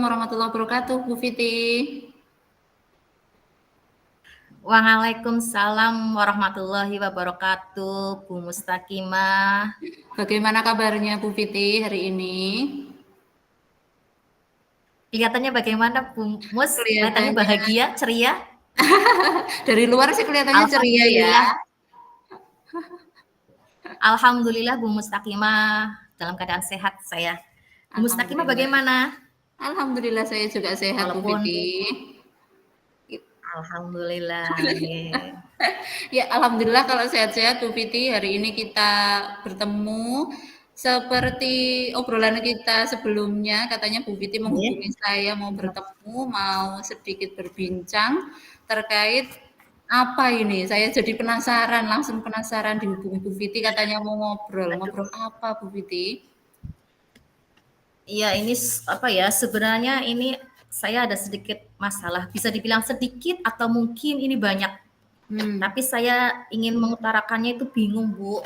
warahmatullahi wabarakatuh, Bu Fiti. Waalaikumsalam warahmatullahi wabarakatuh, Bu Mustaqimah. Bagaimana kabarnya Bu Fiti hari ini? Kelihatannya bagaimana, Bu Mus? Kelihatannya Kelihatannya bahagia, ceria? dari luar sih kelihatannya ceria ya. Alhamdulillah. Alhamdulillah, Bu Mustaqimah dalam keadaan sehat saya. Bu Mustaqimah Alhamdulillah. bagaimana? Alhamdulillah saya juga sehat Bu Walaupun Fiti. Alhamdulillah, yeah. Ya, alhamdulillah kalau sehat-sehat Bu Fiti. Hari ini kita bertemu seperti obrolan kita sebelumnya. Katanya Bu Fiti menghubungi saya mau bertemu, mau sedikit berbincang terkait apa ini. Saya jadi penasaran, langsung penasaran dihubungi Bu Fiti. Katanya mau ngobrol. Aduh. Ngobrol apa Bu Fiti? Iya, ini apa ya? Sebenarnya ini saya ada sedikit masalah. Bisa dibilang sedikit atau mungkin ini banyak. Hmm. Tapi saya ingin mengutarakannya itu bingung, Bu.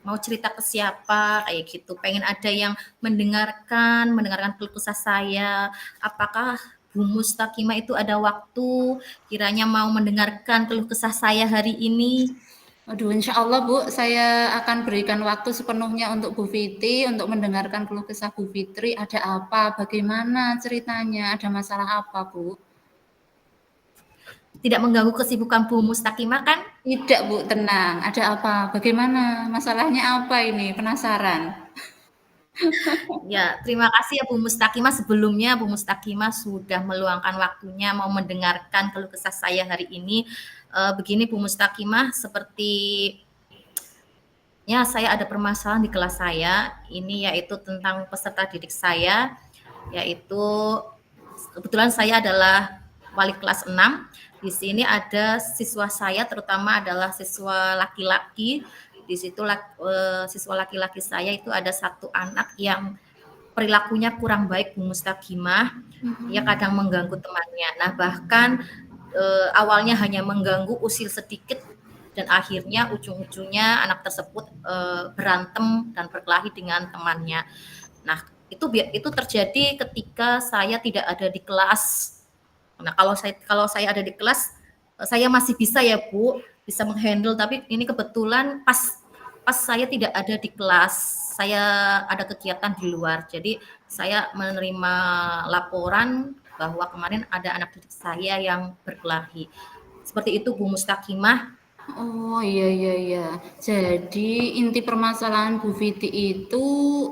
Mau cerita ke siapa kayak gitu. Pengen ada yang mendengarkan keluh kesah saya. Apakah Bu Mustaqimah itu ada waktu kiranya mau mendengarkan keluh kesah saya hari ini? Aduh, insya Allah Bu, saya akan berikan waktu sepenuhnya untuk Bu Fiti, untuk mendengarkan keluh kesah Bu Fitri. Ada apa? Bagaimana ceritanya? Ada masalah apa Bu? Tidak mengganggu kesibukan Bu Mustaqimah kan? Tidak Bu, tenang. Ada apa? Bagaimana? Masalahnya apa ini? Penasaran. Ya, terima kasih ya Bu Mustaqimah. Sebelumnya Bu Mustaqimah sudah meluangkan waktunya mau mendengarkan keluh kesah saya hari ini. Begini Bu Mustaqimah, seperti ya saya ada permasalahan di kelas saya. Ini yaitu tentang peserta didik saya, yaitu kebetulan saya adalah wali kelas 6. Di sini ada siswa saya terutama adalah siswa laki-laki. Di situ siswa laki-laki saya itu ada satu anak yang perilakunya kurang baik Bu Mustaqimah. Dia kadang mengganggu temannya. Nah, bahkan awalnya hanya mengganggu usil sedikit dan akhirnya ujung-ujungnya anak tersebut berantem dan berkelahi dengan temannya. Nah, itu terjadi ketika saya tidak ada di kelas. Nah, kalau saya ada di kelas, saya masih bisa ya Bu, bisa menghandle. Tapi ini kebetulan pas saya tidak ada di kelas, saya ada kegiatan di luar. Jadi saya menerima laporan bahwa kemarin ada anak didik saya yang berkelahi. Seperti itu Bu Mustaqimah. Oh, iya iya iya. Jadi inti permasalahan Bu Fiti itu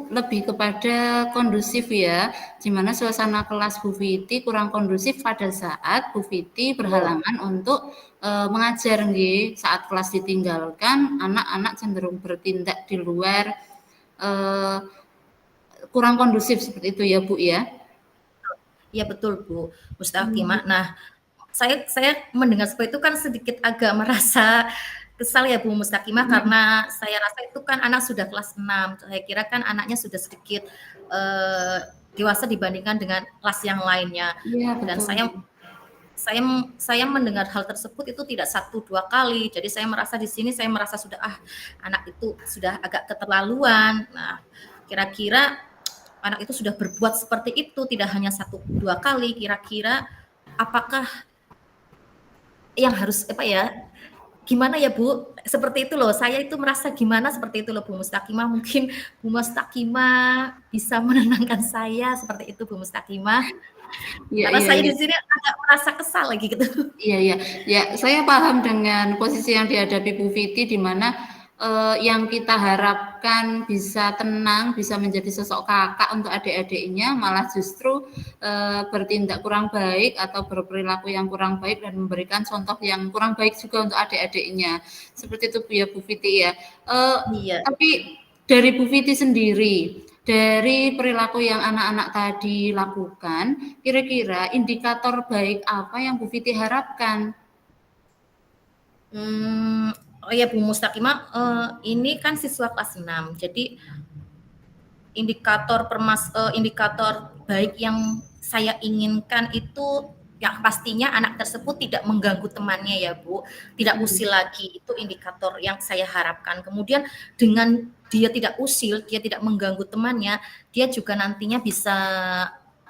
lebih kepada kondusif ya, di mana suasana kelas Bu Fiti kurang kondusif pada saat Bu Fiti berhalangan untuk mengajar nggih. Saat kelas ditinggalkan, anak-anak cenderung bertindak di luar eh, kurang kondusif seperti itu ya, Bu ya. Ya betul Bu Mustaqimah. Nah, saya mendengar seperti itu kan sedikit agak merasa kesal ya Bu Mustaqimah, karena saya rasa itu kan anak sudah kelas 6. Saya kira kan anaknya sudah sedikit dewasa dibandingkan dengan kelas yang lainnya. Iya, Dan betul. saya mendengar hal tersebut itu tidak 1-2 kali. Jadi saya merasa di sini saya merasa sudah anak itu sudah agak keterlaluan. Nah, kira-kira anak itu sudah berbuat seperti itu tidak hanya 1-2 kali. Kira-kira apakah yang harus apa ya? Gimana ya Bu? Seperti itu loh. Saya itu merasa gimana seperti itu loh Bu Mustaqimah. Mungkin Bu Mustaqimah bisa menenangkan saya seperti itu Bu Mustaqimah. Iya Karena iya saya iya. di sini agak merasa kesal lagi gitu. Iya iya. Ya, saya paham dengan posisi yang dihadapi Bu Fiti di mana yang kita harapkan bisa tenang, bisa menjadi sosok kakak untuk adik-adiknya, malah justru bertindak kurang baik atau berperilaku yang kurang baik dan memberikan contoh yang kurang baik juga untuk adik-adiknya. Seperti itu Bu ya Bu Fiti ya. Iya. Tapi dari Bu Fiti sendiri, dari perilaku yang anak-anak tadi lakukan, kira-kira indikator baik apa yang Bu Fiti harapkan? Oh ya Bu Mustaqimah, ini kan siswa kelas 6. Jadi indikator baik yang saya inginkan itu yang pastinya anak tersebut tidak mengganggu temannya ya Bu, tidak usil lagi, itu indikator yang saya harapkan. Kemudian dengan dia tidak usil, dia tidak mengganggu temannya, dia juga nantinya bisa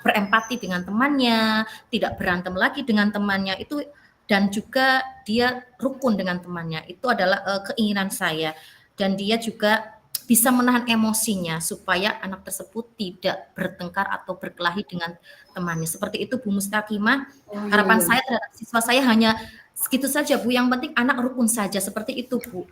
berempati dengan temannya, tidak berantem lagi dengan temannya itu, dan juga dia rukun dengan temannya. Itu adalah keinginan saya, dan dia juga bisa menahan emosinya supaya anak tersebut tidak bertengkar atau berkelahi dengan temannya. Seperti itu Bu Mustaqimah. Oh iya, Harapan iya. saya terhadap siswa saya hanya segitu saja Bu, yang penting anak rukun saja, seperti itu Bu.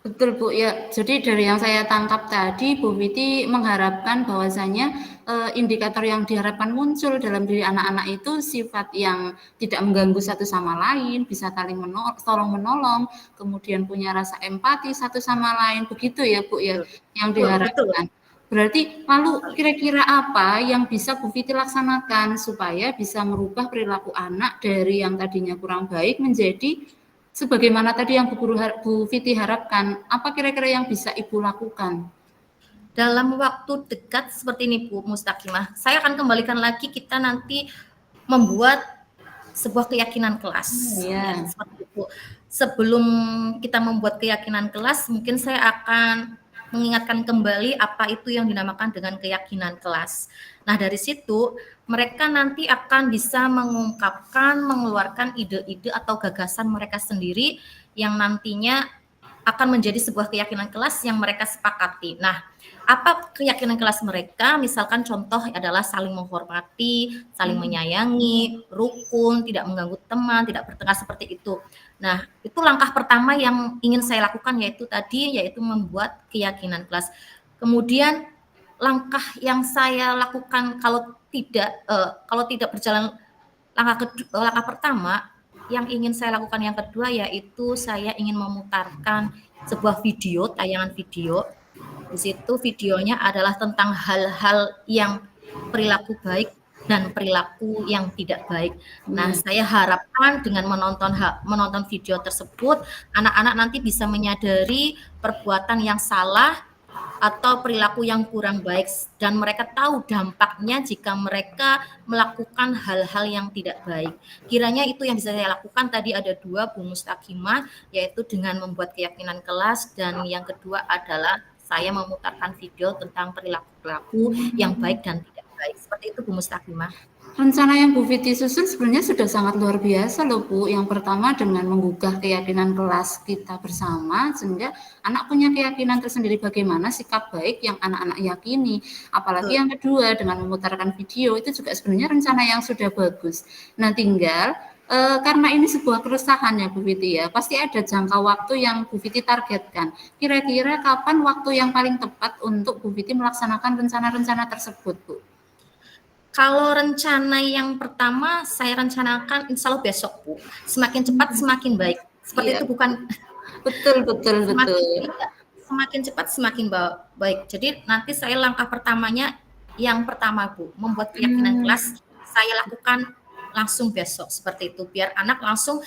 Betul Bu, ya. Jadi dari yang saya tangkap tadi, Bu Viti mengharapkan bahwasanya indikator yang diharapkan muncul dalam diri anak-anak itu sifat yang tidak mengganggu satu sama lain, bisa saling tolong menolong, kemudian punya rasa empati satu sama lain, begitu ya Bu ya, Betul, yang betul, betul. diharapkan. Berarti lalu kira-kira apa yang bisa Bu Viti laksanakan supaya bisa merubah perilaku anak dari yang tadinya kurang baik menjadi sebagaimana tadi yang Bu Viti harapkan, apa kira-kira yang bisa Ibu lakukan? Dalam waktu dekat seperti ini Bu Mustaqimah, saya akan kembalikan lagi, kita nanti membuat sebuah keyakinan kelas. Ya, Ya, seperti itu. Sebelum kita membuat keyakinan kelas, mungkin saya akan mengingatkan kembali apa itu yang dinamakan dengan keyakinan kelas. Nah, dari situ mereka nanti akan bisa mengungkapkan, mengeluarkan ide-ide atau gagasan mereka sendiri yang nantinya akan menjadi sebuah keyakinan kelas yang mereka sepakati. Nah, apa keyakinan kelas mereka? Misalkan contoh adalah saling menghormati, saling menyayangi, rukun, tidak mengganggu teman, tidak bertengkar, seperti itu. Nah, itu langkah pertama yang ingin saya lakukan, yaitu membuat keyakinan kelas. Kemudian langkah yang saya lakukan kalau tidak berjalan langkah pertama, yang ingin saya lakukan yang kedua yaitu saya ingin memutarkan sebuah video, tayangan video. Di situ videonya adalah tentang hal-hal yang perilaku baik dan perilaku yang tidak baik. Nah, ya, saya harapkan dengan menonton video tersebut, anak-anak nanti bisa menyadari perbuatan yang salah atau perilaku yang kurang baik, dan mereka tahu dampaknya jika mereka melakukan hal-hal yang tidak baik. Kiranya itu yang bisa saya lakukan. Tadi ada dua Bu Mustaqimah, yaitu dengan membuat keyakinan kelas, dan yang kedua adalah saya memutarkan video tentang perilaku-perilaku yang baik dan tidak baik. Seperti itu Bu Mustaqimah. rencana yang Bu Viti susun sebenarnya sudah sangat luar biasa loh Bu. Yang pertama dengan menggugah keyakinan kelas kita bersama, sehingga anak punya keyakinan tersendiri bagaimana sikap baik yang anak-anak yakini. Apalagi yang kedua dengan memutarkan video, itu juga sebenarnya rencana yang sudah bagus. Nah tinggal karena ini sebuah keresahan ya Bu Viti ya, pasti ada jangka waktu yang Bu Viti targetkan. Kira-kira kapan waktu yang paling tepat untuk Bu Viti melaksanakan rencana-rencana tersebut Bu? Kalau rencana yang pertama saya rencanakan insya Allah besok Bu. Semakin cepat semakin baik. Seperti Iya, itu bukan? betul betul Semakin, betul. iya, semakin cepat semakin baik. Jadi nanti saya langkah pertamanya, yang pertama Bu, membuat keyakinan Hmm, kelas saya lakukan langsung besok, seperti itu, biar anak langsung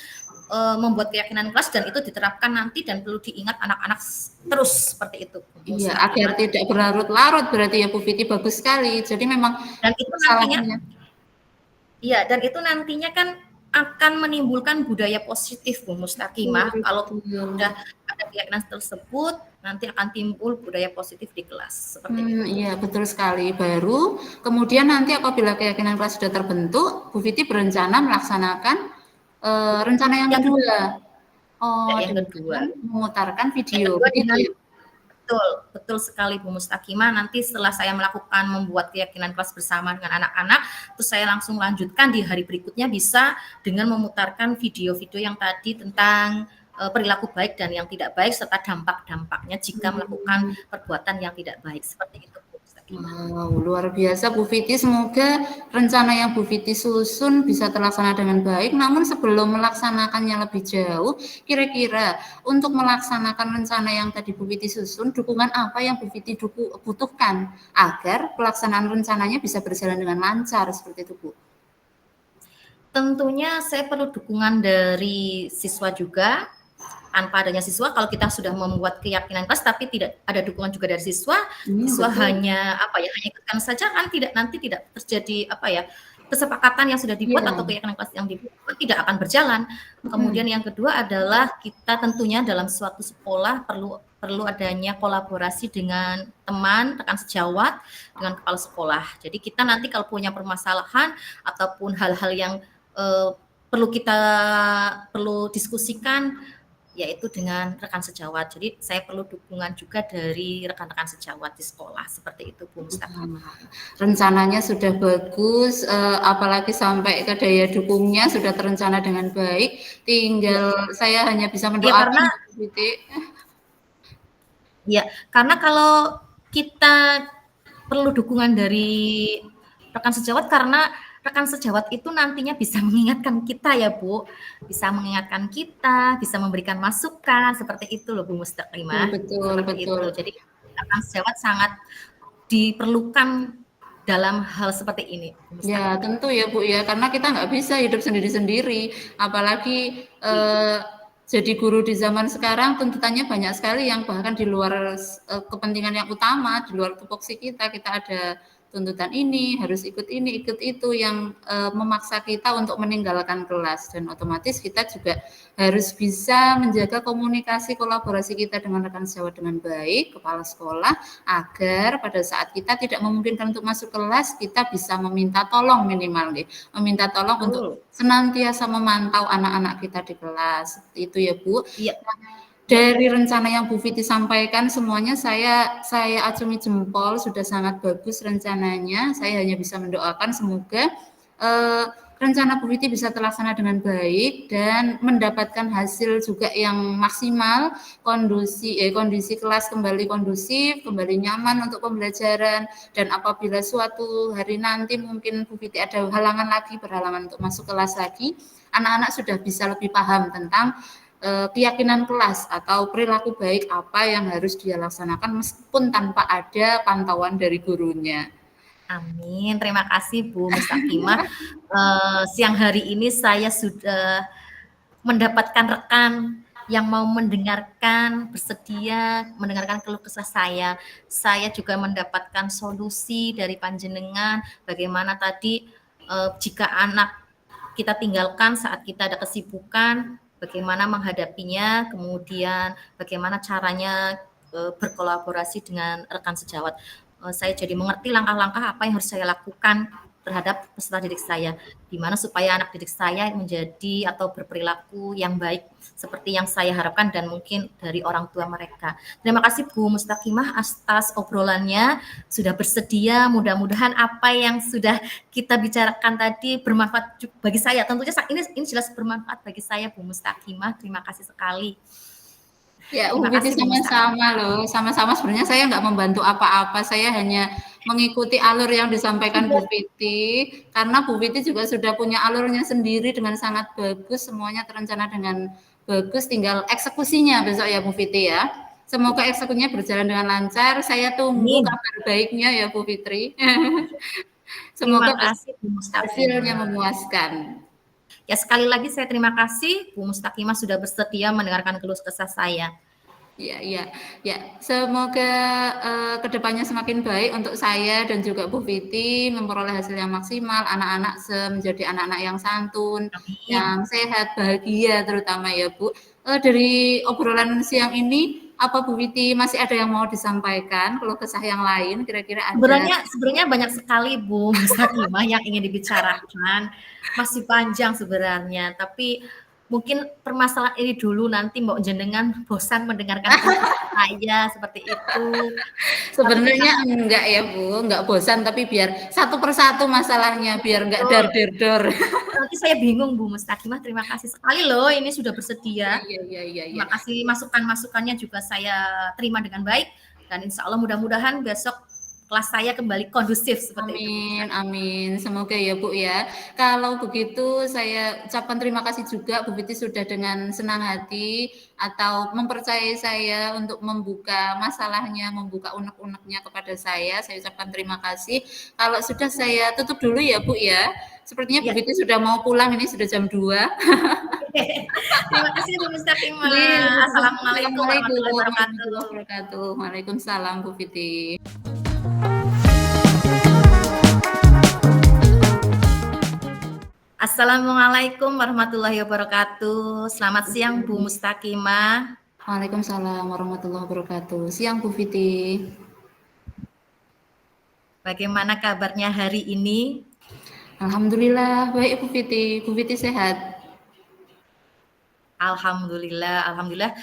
membuat keyakinan kelas, dan itu diterapkan nanti dan perlu diingat anak-anak terus, seperti itu Bu iya, agar Mustaqimah. tidak berlarut-larut berarti ya Bu Viti, bagus sekali. Jadi memang Dan itu nantinya, kesalahannya iya, dan itu nantinya kan akan menimbulkan budaya positif Bu betul Mustaqimah. Kalau betul. sudah ada keyakinan tersebut, nanti akan timbul budaya positif di kelas, seperti itu. Iya betul sekali. Baru kemudian nanti apabila keyakinan kelas sudah terbentuk, Bu Viti berencana melaksanakan rencana yang Yang kedua, kedua. ya, Oh, yang kedua. dengan memutarkan Yang video, kedua begitu dengan ya? betul, betul sekali Bu Mustaqimah. Nanti setelah saya melakukan membuat keyakinan kelas bersama dengan anak-anak, terus saya langsung lanjutkan di hari berikutnya bisa dengan memutarkan video-video yang tadi tentang perilaku baik dan yang tidak baik, serta dampak-dampaknya jika melakukan perbuatan yang tidak baik. Seperti itu Bu Mustaqimah. Wow, luar biasa Bu Viti. Semoga rencana yang Bu Viti susun bisa terlaksana dengan baik. Namun sebelum melaksanakannya lebih jauh, kira-kira untuk melaksanakan rencana yang tadi Bu Viti susun, dukungan apa yang Bu Viti butuhkan agar pelaksanaan rencananya bisa berjalan dengan lancar seperti itu Bu? Tentunya saya perlu dukungan dari siswa juga. Tanpa adanya siswa, kalau kita sudah membuat keyakinan kelas tapi tidak ada dukungan juga dari siswa, siswa Betul. hanya hanya ikutkan saja, kan nanti tidak terjadi kesepakatan yang sudah dibuat Iya. atau keyakinan kelas yang dibuat tidak akan berjalan. Mm-mm. Kemudian yang kedua adalah kita tentunya dalam suatu sekolah perlu adanya kolaborasi dengan teman, rekan sejawat, dengan kepala sekolah. Jadi kita nanti kalau punya permasalahan ataupun hal-hal yang perlu diskusikan, yaitu dengan rekan sejawat. Jadi saya perlu dukungan juga dari rekan-rekan sejawat di sekolah, seperti itu Bu Mustaqimah. Rencananya sudah bagus, apalagi sampai ke daya dukungnya sudah terencana dengan baik. Tinggal saya hanya bisa mendoakan Bu Fiti. Ya, karena kalau kita perlu dukungan dari rekan sejawat, karena rekan sejawat itu nantinya bisa mengingatkan kita ya Bu, bisa mengingatkan kita, bisa memberikan masukan, seperti itu loh Bu Mustaqimah. Betul. Itu. Jadi rekan sejawat sangat diperlukan dalam hal seperti ini. Ya tentu ya Bu ya, karena kita nggak bisa hidup sendiri-sendiri, apalagi jadi guru di zaman sekarang tuntutannya banyak sekali yang bahkan di luar kepentingan yang utama, di luar tupoksi kita ada tuntutan ini, harus ikut ini, ikut itu yang memaksa kita untuk meninggalkan kelas, dan otomatis kita juga harus bisa menjaga komunikasi kolaborasi kita dengan rekan sejawat dengan baik, kepala sekolah, agar pada saat kita tidak memungkinkan untuk masuk kelas, kita bisa meminta tolong minimal meminta tolong untuk senantiasa memantau anak-anak kita di kelas. Itu ya Bu. Iya. Dari rencana yang Bu Fiti sampaikan semuanya saya acungi jempol, sudah sangat bagus rencananya. Saya hanya bisa mendoakan semoga rencana Bu Fiti bisa terlaksana dengan baik dan mendapatkan hasil juga yang maksimal, kondisi kelas kembali kondusif, kembali nyaman untuk pembelajaran, dan apabila suatu hari nanti mungkin Bu Fiti ada berhalangan untuk masuk kelas lagi, anak-anak sudah bisa lebih paham tentang keyakinan kelas atau perilaku baik apa yang harus dia laksanakan meskipun tanpa ada pantauan dari gurunya. Amin. Terima kasih Bu Mustaqimah. Siang hari ini saya sudah mendapatkan rekan yang mau bersedia mendengarkan keluh kesah saya. Saya juga mendapatkan solusi dari panjenengan bagaimana tadi jika anak kita tinggalkan saat kita ada kesibukan, bagaimana menghadapinya, kemudian bagaimana caranya berkolaborasi dengan rekan sejawat. Saya jadi mengerti langkah-langkah apa yang harus saya lakukan terhadap peserta didik saya, di mana supaya anak didik saya menjadi atau berperilaku yang baik seperti yang saya harapkan dan mungkin dari orang tua mereka. Terima kasih Bu Mustaqimah atas obrolannya, sudah bersedia. Mudah-mudahan apa yang sudah kita bicarakan tadi bermanfaat bagi saya. Tentunya ini jelas bermanfaat bagi saya Bu Mustaqimah. Terima kasih sekali. Ya, Fiti sama-sama loh, sama-sama. Sebenarnya saya nggak membantu apa-apa, saya hanya mengikuti alur yang disampaikan Bu Fiti, karena Bu Fiti juga sudah punya alurnya sendiri dengan sangat bagus, semuanya terencana dengan bagus, tinggal eksekusinya besok ya Bu Fiti ya. Semoga eksekusinya berjalan dengan lancar, saya tunggu kabar baiknya ya Bu Fitri. Semoga hasilnya memuaskan. Ya, sekali lagi saya terima kasih Bu Mustaqimah sudah bersedia mendengarkan keluh kesah saya. Ya. Semoga kedepannya semakin baik untuk saya dan juga Bu Fiti, memperoleh hasil yang maksimal, anak-anak menjadi anak-anak yang santun, yang sehat, bahagia terutama ya Bu. Dari obrolan siang ini, apa Bu Fiti masih ada yang mau disampaikan, keluh kesah yang lain kira-kira ada? Sebenarnya banyak sekali Bu Mustaqimah yang ingin dibicarakan, masih panjang sebenarnya, tapi mungkin permasalahan ini dulu, nanti Mbak jenengan bosan mendengarkan saya seperti itu. Sebenarnya enggak ya Bu, enggak bosan, tapi biar satu persatu masalahnya, biar enggak dar-der-dor. Nanti saya bingung Bu Mustaqimah, terima kasih sekali loh ini sudah bersedia. Iya. Terima kasih masukan-masukannya juga saya terima dengan baik, dan insya Allah mudah-mudahan besok kelas saya kembali kondusif seperti itu. Amin. Semoga ya Bu ya. Kalau begitu saya ucapkan terima kasih juga Bu Fiti sudah dengan senang hati atau mempercayai saya untuk membuka masalahnya, membuka unek-uneknya kepada saya. Saya ucapkan terima kasih. Kalau sudah saya tutup dulu ya Bu ya. Sepertinya Bu Fiti sudah mau pulang, ini sudah jam 2. Terima kasih Bu Mustaqimah. Assalamualaikum warahmatullahi wabarakatuh. Waalaikumsalam Bu Fiti. Assalamualaikum warahmatullahi wabarakatuh. Selamat siang Bu Mustaqimah. Waalaikumsalam warahmatullahi wabarakatuh. Siang Bu Viti. Bagaimana kabarnya hari ini? Alhamdulillah baik Bu Viti. Bu Viti sehat? Alhamdulillah, alhamdulillah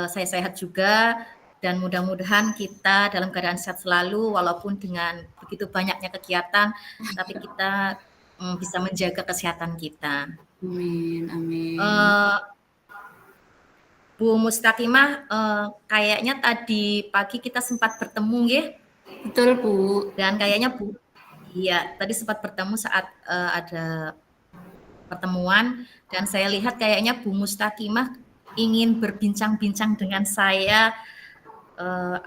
saya sehat juga dan mudah-mudahan kita dalam keadaan sehat selalu walaupun dengan begitu banyaknya kegiatan, tapi kita bisa menjaga kesehatan kita. Amin, amin. Eh, Bu Mustaqimah, kayaknya tadi pagi kita sempat bertemu ya, Betul Bu. dan kayaknya iya tadi sempat bertemu saat ada pertemuan dan saya lihat kayaknya Bu Mustaqimah ingin berbincang-bincang dengan saya.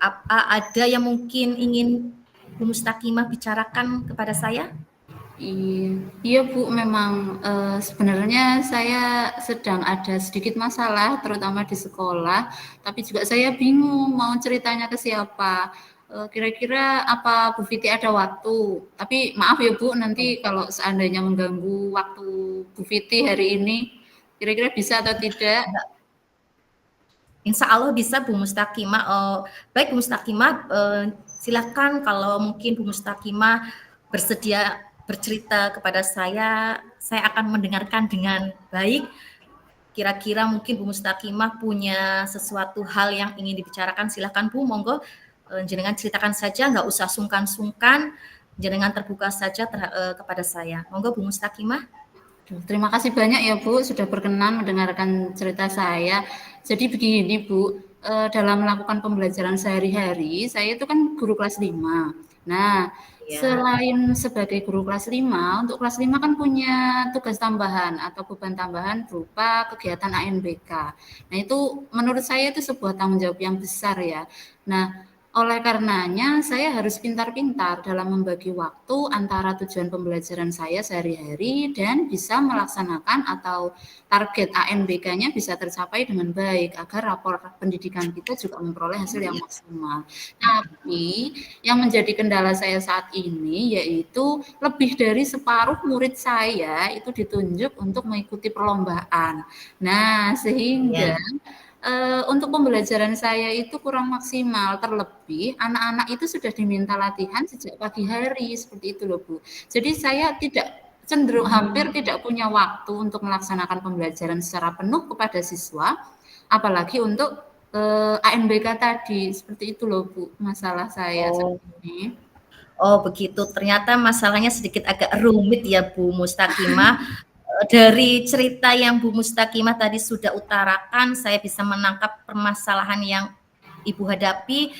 Apa ada yang mungkin ingin Bu Mustaqimah bicarakan kepada saya? Iya Bu, memang sebenarnya saya sedang ada sedikit masalah, terutama di sekolah. Tapi juga saya bingung mau ceritanya ke siapa. Kira-kira apa Bu Viti ada waktu? Tapi maaf ya Bu, nanti kalau seandainya mengganggu waktu Bu Viti hari ini, kira-kira bisa atau tidak? Insya Allah bisa Bu Mustaqimah. Baik Bu Mustaqimah, silakan kalau mungkin Bu Mustaqimah bersedia bercerita kepada saya akan mendengarkan dengan baik. Kira-kira mungkin Bu Mustaqimah punya sesuatu hal yang ingin dibicarakan, silakan Bu, monggo jenengan ceritakan saja, nggak usah sungkan-sungkan, jenengan terbuka saja kepada saya. Monggo Bu Mustaqimah. Terima kasih banyak ya Bu, sudah berkenan mendengarkan cerita saya. Jadi begini Bu, dalam melakukan pembelajaran sehari-hari, saya itu kan guru kelas 5. Nah, Ya, selain sebagai guru kelas 5, untuk kelas 5 kan punya tugas tambahan atau beban tambahan berupa kegiatan ANBK. Nah, itu menurut saya itu sebuah tanggung jawab yang besar ya. Nah, oleh karenanya, saya harus pintar-pintar dalam membagi waktu antara tujuan pembelajaran saya sehari-hari dan bisa melaksanakan atau target ANBK-nya bisa tercapai dengan baik agar rapor pendidikan kita juga memperoleh hasil yang maksimal. Tapi yang menjadi kendala saya saat ini yaitu lebih dari separuh murid saya itu ditunjuk untuk mengikuti perlombaan. Nah, ya. sehingga untuk pembelajaran saya itu kurang maksimal, terlebih anak-anak itu sudah diminta latihan sejak pagi hari, seperti itu loh Bu. Jadi saya cenderung hampir tidak punya waktu untuk melaksanakan pembelajaran secara penuh kepada siswa, apalagi untuk ANBK tadi, seperti itu loh Bu, masalah saya saat Oh, ini. oh begitu. Ternyata masalahnya sedikit agak rumit ya Bu Mustaqimah. Dari cerita yang Bu Mustaqimah tadi sudah utarakan, saya bisa menangkap permasalahan yang Ibu hadapi.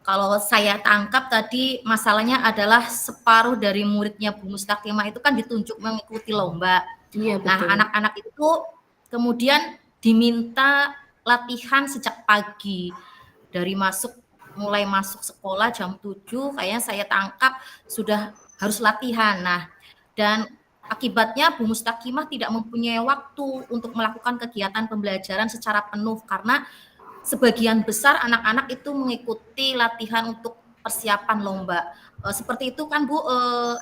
Kalau saya tangkap tadi masalahnya adalah separuh dari muridnya Bu Mustaqimah itu kan ditunjuk mengikuti lomba. Iya Nah, betul. anak-anak itu kemudian diminta latihan sejak pagi. Dari mulai masuk sekolah jam 7 kayaknya saya tangkap sudah harus latihan. Nah, dan akibatnya Bu Mustaqimah tidak mempunyai waktu untuk melakukan kegiatan pembelajaran secara penuh karena sebagian besar anak-anak itu mengikuti latihan untuk persiapan lomba. Seperti itu kan Bu,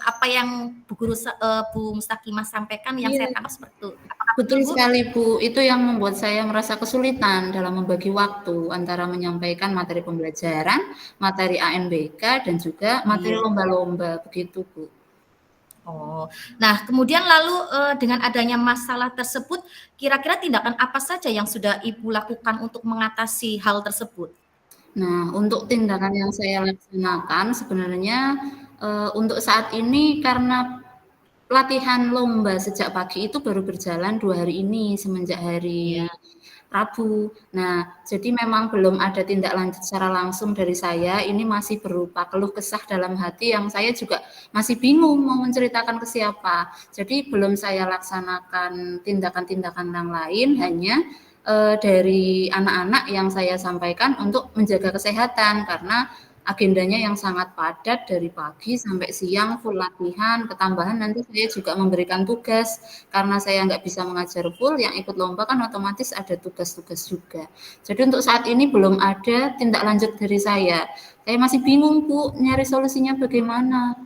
apa yang Bu Mustaqimah sampaikan yang saya Iya. tangkap seperti itu. Apakah betul Betul Bu? sekali Bu, itu yang membuat saya merasa kesulitan dalam membagi waktu antara menyampaikan materi pembelajaran, materi ANBK, dan juga materi Iya. lomba-lomba, begitu Bu. Oh, nah kemudian lalu dengan adanya masalah tersebut, kira-kira tindakan apa saja yang sudah Ibu lakukan untuk mengatasi hal tersebut? Nah, untuk tindakan yang saya laksanakan sebenarnya untuk saat ini karena latihan lomba sejak pagi itu baru berjalan 2 hari ini semenjak Iya, hari Rabu. Nah, jadi memang belum ada tindak lanjut secara langsung dari saya. Ini masih berupa keluh kesah dalam hati yang saya juga masih bingung mau menceritakan ke siapa. Jadi belum saya laksanakan tindakan-tindakan yang lain, hanya dari anak-anak yang saya sampaikan untuk menjaga kesehatan karena agendanya yang sangat padat dari pagi sampai siang full latihan, ketambahan nanti saya juga memberikan tugas karena saya nggak bisa mengajar full, yang ikut lomba kan otomatis ada tugas-tugas juga. Jadi untuk saat ini belum ada tindak lanjut dari saya. Saya masih bingung Bu, nyari solusinya bagaimana.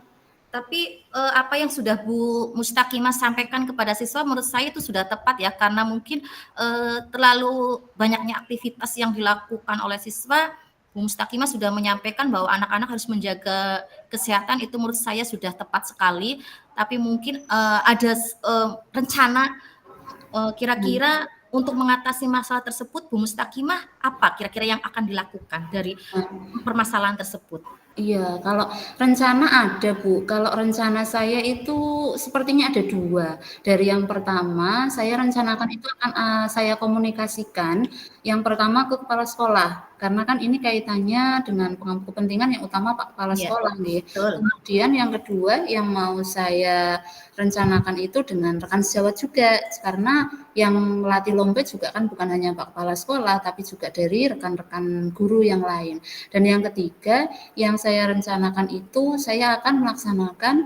Tapi apa yang sudah Bu Mustaqimah sampaikan kepada siswa menurut saya itu sudah tepat ya, karena mungkin terlalu banyaknya aktivitas yang dilakukan oleh siswa. Bu Mustaqimah sudah menyampaikan bahwa anak-anak harus menjaga kesehatan, itu menurut saya sudah tepat sekali. Tapi mungkin ada rencana kira-kira untuk mengatasi masalah tersebut, Bu Mustaqimah apa kira-kira yang akan dilakukan dari permasalahan tersebut? Iya, kalau rencana ada, Bu. Kalau rencana saya itu sepertinya ada 2. Dari yang pertama, saya rencanakan itu akan, saya komunikasikan, yang pertama ke kepala sekolah, karena kan ini kaitannya dengan kepentingan yang utama Pak Kepala Iya, Sekolah nih. betul. Kemudian yang kedua, yang mau saya rencanakan itu dengan rekan sejawat juga, karena yang melatih lomba juga kan bukan hanya Pak Kepala Sekolah, tapi juga dari rekan-rekan guru yang lain. Dan yang ketiga, yang saya rencanakan itu saya akan melaksanakan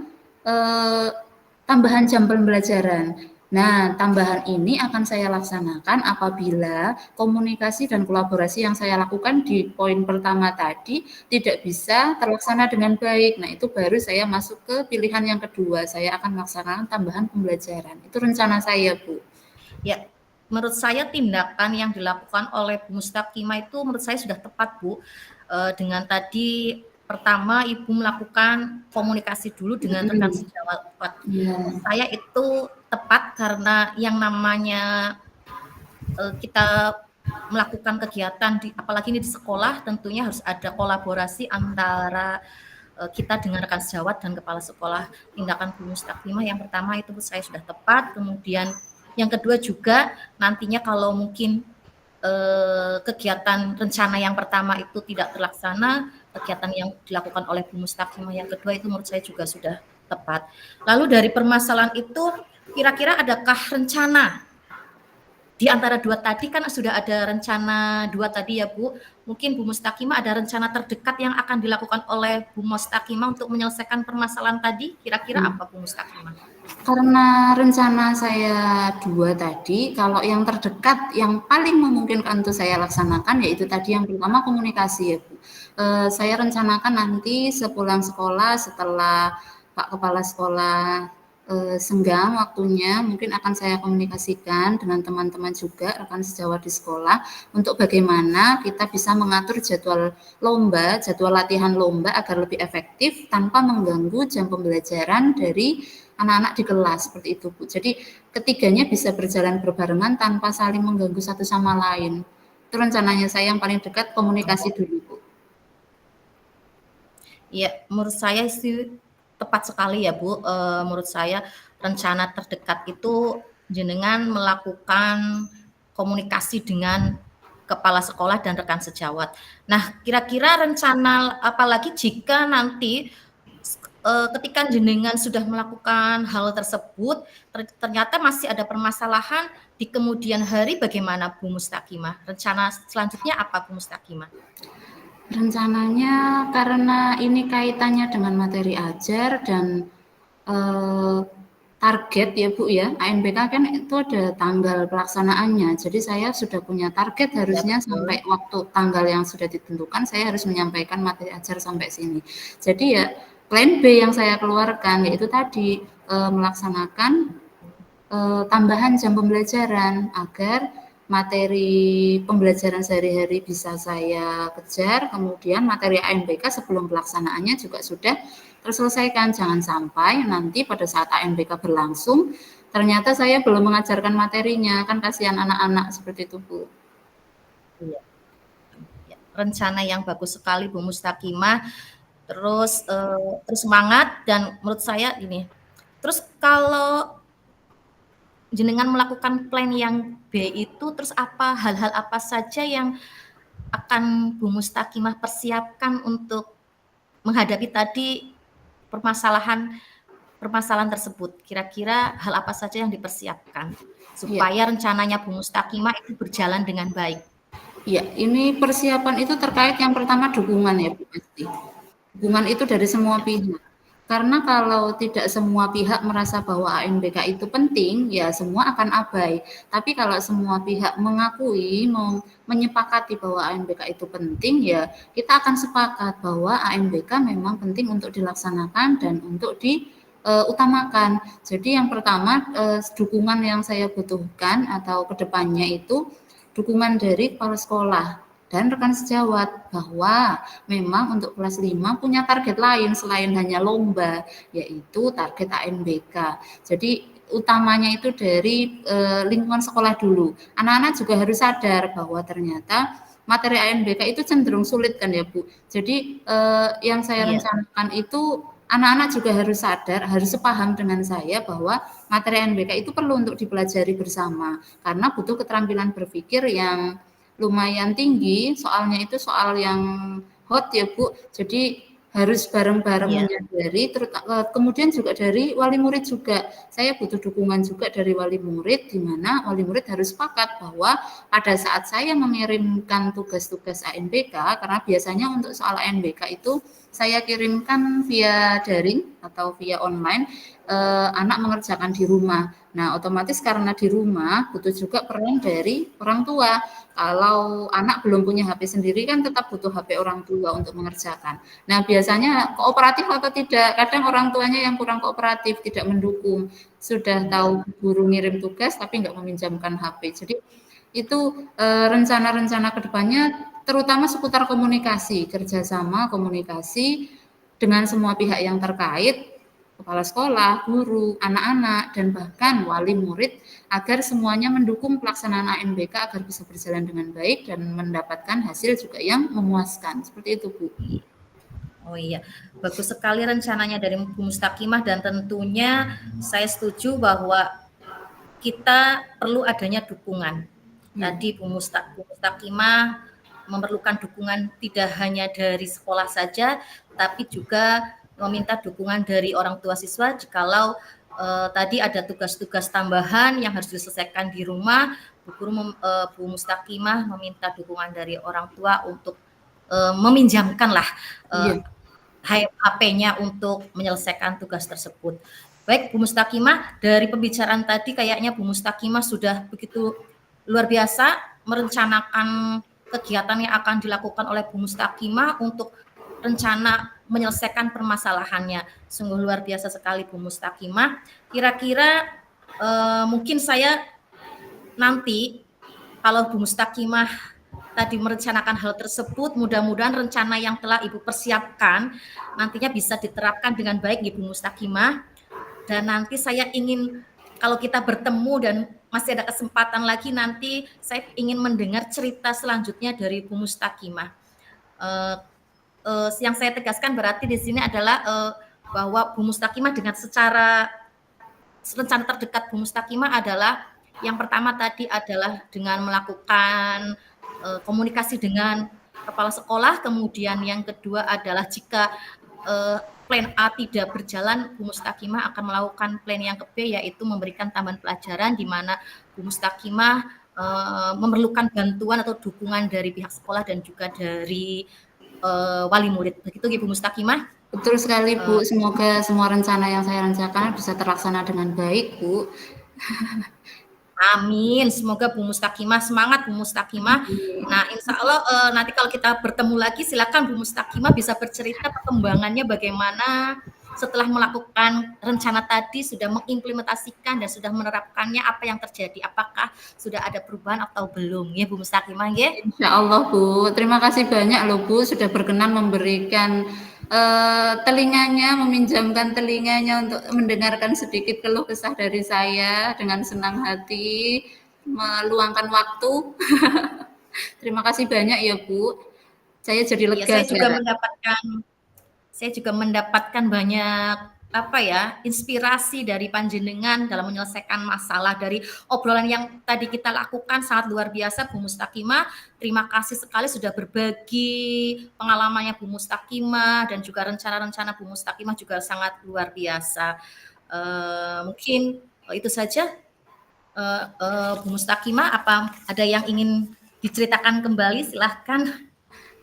tambahan jam pembelajaran. Nah, tambahan ini akan saya laksanakan apabila komunikasi dan kolaborasi yang saya lakukan di poin pertama tadi tidak bisa terlaksana dengan baik. Nah, itu baru saya masuk ke pilihan yang kedua. Saya akan melaksanakan tambahan pembelajaran. Itu rencana saya, Bu. Ya, menurut saya tindakan yang dilakukan oleh Bu Mustaqimah itu menurut saya sudah tepat, Bu. Dengan tadi pertama Ibu melakukan komunikasi dulu dengan rekan sejawat. Iya. Saya itu tepat karena yang namanya kita melakukan kegiatan apalagi ini di sekolah, tentunya harus ada kolaborasi antara kita dengan rekan sejawat dan kepala sekolah. Tindakan Bu Mustaqimah yang pertama itu saya sudah tepat, kemudian yang kedua juga nantinya kalau mungkin kegiatan rencana yang pertama itu tidak terlaksana, kegiatan yang dilakukan oleh Bu Mustaqimah yang kedua itu menurut saya juga sudah tepat. Lalu dari permasalahan itu kira-kira adakah rencana di antara 2 tadi, kan sudah ada rencana 2 tadi ya Bu, mungkin Bu Mustaqimah ada rencana terdekat yang akan dilakukan oleh Bu Mustaqimah untuk menyelesaikan permasalahan tadi, kira-kira apa Bu Mustaqimah? Karena rencana saya 2 tadi, kalau yang terdekat yang paling memungkinkan untuk saya laksanakan yaitu tadi yang pertama komunikasi ya Bu. Saya rencanakan nanti sepulang sekolah setelah Pak Kepala Sekolah senggang waktunya, mungkin akan saya komunikasikan dengan teman-teman juga, rekan sejawat di sekolah, untuk bagaimana kita bisa mengatur jadwal lomba, jadwal latihan lomba agar lebih efektif tanpa mengganggu jam pembelajaran dari anak-anak di kelas, seperti itu Bu. Jadi ketiganya bisa berjalan berbarengan tanpa saling mengganggu satu sama lain. Itu rencananya saya yang paling dekat, komunikasi dulu Bu. Ya, menurut saya sih tepat sekali ya Bu. Menurut saya rencana terdekat itu jenengan melakukan komunikasi dengan kepala sekolah dan rekan sejawat. Nah, kira-kira rencana apalagi jika nanti ketika jenengan sudah melakukan hal tersebut, ternyata masih ada permasalahan di kemudian hari, bagaimana Bu Mustaqimah? Rencana selanjutnya apa Bu Mustaqimah? Rencananya karena ini kaitannya dengan materi ajar dan target ya Bu ya, ANBK kan itu ada tanggal pelaksanaannya. Jadi saya sudah punya target harusnya Ya, sampai waktu tanggal yang sudah ditentukan saya harus menyampaikan materi ajar sampai sini. Jadi ya plan B yang saya keluarkan yaitu tadi melaksanakan tambahan jam pembelajaran agar materi pembelajaran sehari-hari bisa saya kejar, kemudian materi ANBK sebelum pelaksanaannya juga sudah terselesaikan. Jangan sampai nanti pada saat ANBK berlangsung, ternyata saya belum mengajarkan materinya, kan kasihan anak-anak seperti itu, Bu. Iya. Rencana yang bagus sekali Bu Mustaqimah, terus semangat, dan menurut saya ini. Terus kalau jenengan melakukan plan yang B itu, terus hal-hal apa saja yang akan Bu Mustaqimah persiapkan untuk menghadapi tadi permasalahan tersebut? Kira-kira hal apa saja yang dipersiapkan supaya rencananya Bu Mustaqimah itu berjalan dengan baik? Ya, ini persiapan itu terkait yang pertama dukungan ya Bu pasti. Dukungan itu dari semua pihak. Karena kalau tidak semua pihak merasa bahwa ANBK itu penting, ya semua akan abai. Tapi kalau semua pihak mengakui, menyepakati bahwa ANBK itu penting, ya kita akan sepakat bahwa ANBK memang penting untuk dilaksanakan dan untuk diutamakan. Jadi yang pertama, dukungan yang saya butuhkan atau kedepannya itu dukungan dari kepala sekolah dan rekan sejawat bahwa memang untuk kelas 5 punya target lain selain hanya lomba, yaitu target ANBK. Jadi utamanya itu dari lingkungan sekolah dulu. Anak-anak juga harus sadar bahwa ternyata materi ANBK itu cenderung sulit kan ya Bu. Jadi yang saya Iya. rencanakan itu anak-anak juga harus sadar, harus sepaham dengan saya bahwa materi ANBK itu perlu untuk dipelajari bersama karena butuh keterampilan berpikir yang lumayan tinggi, soalnya itu soal yang hot ya Bu, jadi harus bareng-bareng Iya. menyadari, kemudian juga dari wali murid juga. Saya butuh dukungan juga dari wali murid, di mana wali murid harus sepakat bahwa pada saat saya mengirimkan tugas-tugas ANBK, karena biasanya untuk soal ANBK itu saya kirimkan via daring atau via online, anak mengerjakan di rumah. Nah, otomatis karena di rumah butuh juga peran dari orang tua. Kalau anak belum punya HP sendiri kan tetap butuh HP orang tua untuk mengerjakan. Nah, biasanya kooperatif atau tidak, kadang orang tuanya yang kurang kooperatif, tidak mendukung. Sudah tahu guru ngirim tugas tapi nggak meminjamkan HP. Jadi itu rencana-rencana kedepannya terutama seputar komunikasi, kerjasama, komunikasi dengan semua pihak yang terkait, kepala sekolah, guru, anak-anak, dan bahkan wali murid agar semuanya mendukung pelaksanaan ANBK agar bisa berjalan dengan baik dan mendapatkan hasil juga yang memuaskan. Seperti itu, Bu. Oh iya, bagus sekali rencananya dari Bu Mustakimah dan tentunya saya setuju bahwa kita perlu adanya dukungan. Ya, Tadi Bu Mustakimah memerlukan dukungan tidak hanya dari sekolah saja, tapi juga meminta dukungan dari orang tua siswa jikalau tadi ada tugas-tugas tambahan yang harus diselesaikan di rumah. Bu Mustakimah meminta dukungan dari orang tua untuk meminjamkanlah iya, HP-nya untuk menyelesaikan tugas tersebut. Baik, Bu Mustakimah, dari pembicaraan tadi kayaknya Bu Mustakimah sudah begitu luar biasa merencanakan kegiatan yang akan dilakukan oleh Bu Mustakimah untuk rencana menyelesaikan permasalahannya. Sungguh luar biasa sekali Bu Mustakimah. Kira-kira mungkin saya nanti kalau Bu Mustakimah tadi merencanakan hal tersebut, mudah-mudahan rencana yang telah Ibu persiapkan nantinya bisa diterapkan dengan baik Ibu Mustakimah. Dan nanti saya ingin kalau kita bertemu dan masih ada kesempatan lagi nanti saya ingin mendengar cerita selanjutnya dari Bu Mustakimah. Yang saya tegaskan berarti di sini adalah bahwa Bu Mustakimah dengan secara rencana terdekat Bu Mustakimah adalah yang pertama tadi adalah dengan melakukan komunikasi dengan kepala sekolah, kemudian yang kedua adalah jika plan A tidak berjalan, Bu Mustakimah akan melakukan plan yang ke B, yaitu memberikan tambahan pelajaran di mana Bu Mustakimah memerlukan bantuan atau dukungan dari pihak sekolah dan juga dari wali murid. Begitu Bu Mustakimah? betul sekali, Bu. Semoga semua rencana yang saya rencanakan bisa terlaksana dengan baik, Bu. Amin. Semoga Bu Mustakimah semangat Bu Mustakimah. Nah, insya Allah nanti kalau kita bertemu lagi, silakan Bu Mustakimah bisa bercerita perkembangannya bagaimana setelah melakukan rencana tadi, sudah mengimplementasikan dan sudah menerapkannya, apa yang terjadi, apakah sudah ada perubahan atau belum, ya Bu Mustakimah, ya? Insya Allah, Bu. Terima kasih banyak loh, Bu, sudah berkenan memberikan telinganya, meminjamkan telinganya untuk mendengarkan sedikit keluh kesah dari saya dengan senang hati, meluangkan waktu. Terima kasih banyak ya, Bu. Saya jadi Ya, lega sekarang. saya juga mendapatkan banyak apa ya inspirasi dari panjenengan dalam menyelesaikan masalah dari obrolan yang tadi kita lakukan sangat luar biasa Bu Mustakimah. Terima kasih sekali sudah berbagi pengalamannya Bu Mustakimah dan juga rencana-rencana Bu Mustakimah juga sangat luar biasa. Mungkin itu saja Bu Mustakimah, apa ada yang ingin diceritakan kembali silahkan.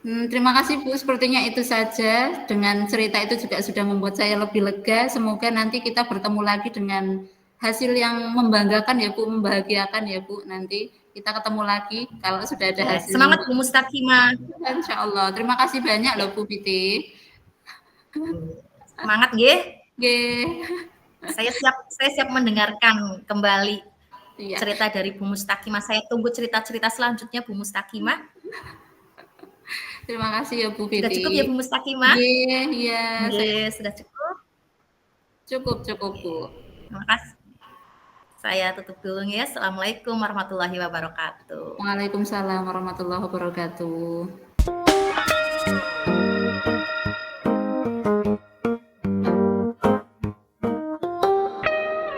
Terima kasih Bu, sepertinya itu saja. Dengan cerita itu juga sudah membuat saya lebih lega. Semoga nanti kita bertemu lagi dengan hasil yang membanggakan ya Bu, membahagiakan ya Bu. Nanti kita ketemu lagi kalau sudah ada Ya, hasilnya. semangat Bu Mustakimah. Insya Allah. Terima kasih banyak Ya, loh Bu Fiti. semangat nggih. Oke. Saya siap mendengarkan kembali Iya. cerita dari Bu Mustakimah. Saya tunggu cerita-cerita selanjutnya Bu Mustakimah. Terima kasih ya Bu Sudah Fiti. cukup ya Bu Mustakimah? Iya, iya, saya Nggih, sudah cukup. cukup cukup Bu. Terima kasih. Saya tutup dulu ya. Assalamualaikum warahmatullahi wabarakatuh. Waalaikumsalam warahmatullahi wabarakatuh.